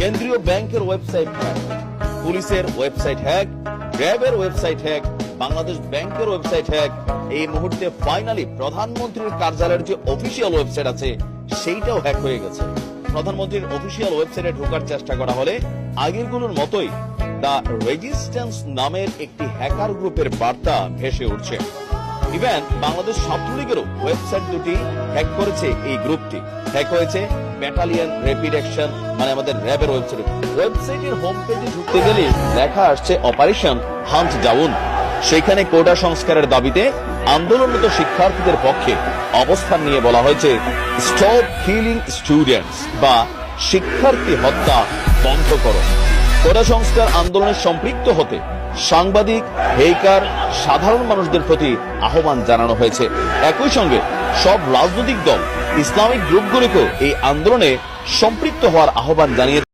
কেন্দ্রীয় ব্যাংকের website hack, পুলিশের ওয়েবসাইট হ্যাক, র্যাবের ওয়েবসাইট হ্যাক, বাংলাদেশ ব্যাংকের ওয়েবসাইট হ্যাক। এই মুহূর্তে ফাইনালি প্রধানমন্ত্রীর কার্যালয়ের যে অফিসিয়াল ওয়েবসাইট আছে সেইটাও হ্যাক হয়ে গেছে। প্রধানমন্ত্রীর অফিসিয়াল ওয়েবসাইটে ঢোকার চেষ্টা করা হলে আগেরগুলোর মতোই দ্য রেজিস্ট্যান্স নামের একটি হ্যাকার গ্রুপের বার্তা ভেসে উঠছে। ইভেন বাংলাদেশ ছাত্রলীগেরও ওয়েবসাইট দুটি হ্যাক করেছে এই গ্রুপটি। হ্যাক হয়েছে ব্যাটালিয়ন র্যাপিড অ্যাকশন মানে আমাদের র্যাবের ওয়েবসাইট। ওয়েবসাইটের হোম পেজে ঢুকতে গেলে লেখা আসছে অপারেশন হান্ট ডাউন। সেখানে কোটা সংস্কারের দাবিতে আন্দোলনরত শিক্ষার্থীদের পক্ষে অবস্থান নিয়ে বলা হয়েছে স্টপ কিলিং স্টুডেন্টস বা শিক্ষার্থী হত্যা বন্ধ করো। কোটা সংস্কার আন্দোলনে সম্পৃক্ত হতে সাংবাদিক, হ্যাকার, সাধারণ মানুষদের প্রতি আহ্বান জানানো হয়েছে। একই সঙ্গে সব রাজনৈতিক দল, ইসলামিক গ্রুপগুলিকেও এই আন্দোলনে সম্পৃক্ত হওয়ার আহ্বান জানিয়েছে।